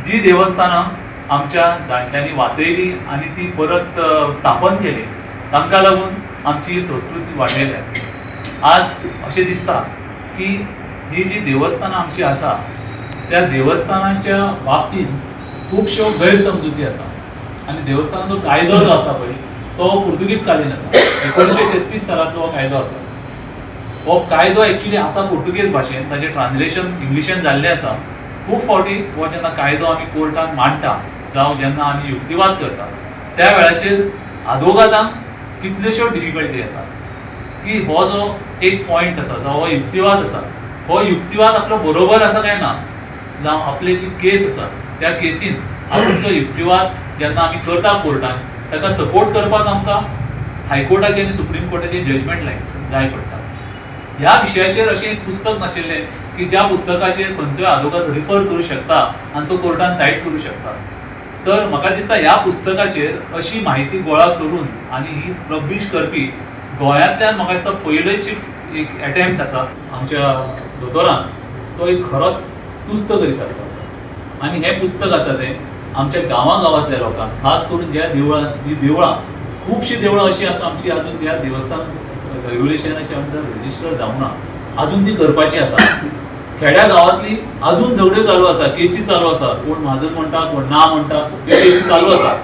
जी देवस्थानां आमच्या जाणट्यांनी वाचयली आनी ती परत स्थापन केली तांकां लागून आमची ही संस्कृती वाडयल्या। आज अशें दिसता की ही जी देवस्थानां आमची आसा त्या देवस्थानाच्या बाबतींत खुबश्यो गैरसमजुती आसा आनी देवस्थानाचो कायदो जो आसा पळय तो पुर्तुगीज कालीन आसा। 1933 सालांतलो हो कायदो आसा। हो कायदो एक्चुअली आसा पुर्तुगेज भाशेन, ताचें ट्रान्सलेशन इंग्लिशेन जाल्लें आसा। खूब फावटी हो जेन्ना कायदो आमी कोर्टान मांडटा जावं जेन्ना आमी युक्तिवाद करता त्या वेळाचेर आदवोगादांक कितल्योश्यो डिफिकल्टी येता की हो जो एक पॉयंट आसा जावं हो युक्तिवाद आसा, हो युक्तिवाद आपलो बरोबर आसा काय ना, जावं आपली जी केस आसा त्या केसीन आपूण जो युक्तिवाद जेन्ना आमी करता कोर्टान ताका सपोर्ट करपाक आमकां हायकोर्टाचें आनी सुप्रीम कोर्टाचें जजमेंट जाय पडटा। ह्या विशयाचेर अशें एक पुस्तक नाशिल्लें की ज्या पुस्तकाचेर खंयचोय आदवोगाद रिफर करूं शकता आनी तो कोर्टान सायड करूं शकता। तर म्हाका दिसता ह्या पुस्तकाचेर अशी म्हायती गोळा करून आनी ही पब्लीश करपी गोंयांतल्यान म्हाका दिसता पयलेची एक एटेम्प्ट आसा आमच्या दोतोरान, तो एक खरोच तुस्त करी सारको आसा। आनी हें पुस्तक आसा तें आमच्या गांवांतल्या लोकांक, खास करून ज्या देवळां खुबशीं देवळां अशीं आसा आमची अजून त्या देवस्थान रेग्युलेशनाच्या अंडर रजिस्टर जावना, अजून ती करपाची आसा। खेड्या गांवांतली अजून झगड्यो चालू आसा, केसी चालू आसा, कोण म्हाजन म्हणटा कोण ना म्हणटा, ह्यो केसी चालू आसा।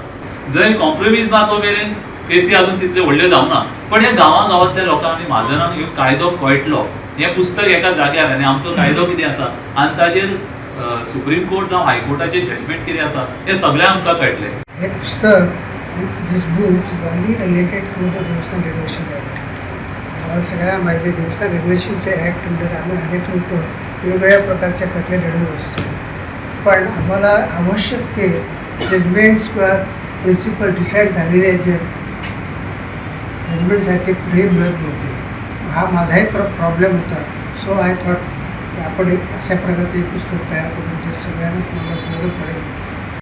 जंय कॉम्प्रोमाइज ना तो मेरेन केसी अजून तितल्यो व्हडल्यो जावना। पण हे गांवांतल्या लोकांक आनी म्हाजनांक ह्यो कायदो कळटलो, हें पुस्तक एका जाग्यार आनी आमचो कायदो कितें आसा आनी ताजेर सुप्रीम कोर्ट जावं हायकोर्टाचें जजमेंट कितें आसा हें सगळें आमकां कळटलें। हे पुस्तक, this book is only related to the Devasthan regulation act. आम्हाला सगळ्यांना माहिती आहे देवस्थान रेग्युलेशनच्या ॲक्ट अंडर आम्ही अनेक लोक वेगवेगळ्या प्रकारच्या खटले लढत असतो, पण आम्हाला आवश्यक ते जजमेंट्स किंवा प्रिन्सिपल डिसाईड झालेले जे जजमेंट्स आहेत ते कुठेही मिळत नव्हते। हा माझाही प्रॉब्लेम होता। सो आय थॉट आपण अशा प्रकारचं एक पुस्तक तयार करून जे सगळ्यांना तुम्हाला उपयोग पडेल।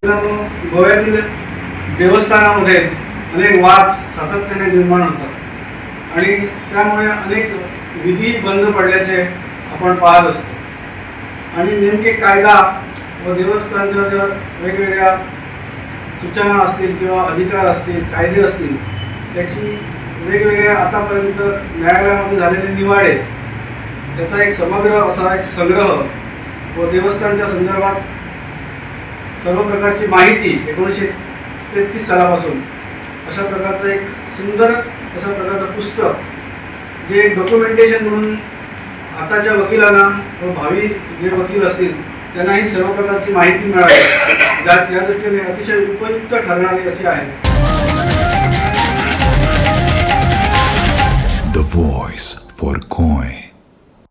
मित्रांनो, गोव्यातील देवस्थानामध्ये अनेक वाद सातत्याने निर्माण होतात आणि त्यामुळे अनेक विधी बंद पडल्याचे आपण पाहत असतो आणि नेमके कायदा व देवस्थानच्या ज्या वेगवेगळ्या सूचना असतील किंवा अधिकार असतील, कायदे असतील, त्याची वेगवेगळ्या आतापर्यंत न्यायालयामध्ये झालेले निवाडे त्याचा एक समग्र असा एक संग्रह व देवस्थानच्या संदर्भात सर्व प्रकारची माहिती 1933 सालापासून अशा प्रकारचं एक सुंदर अशा प्रकारचं पुस्तक जे डॉक्युमेंटेशन म्हणून आताच्या वकिलांना व भावी जे वकील असतील त्यांनाही सर्व प्रकारची माहिती मिळावी या दृष्टीने अतिशय उपयुक्त ठरणारी अशी आहे। The voice for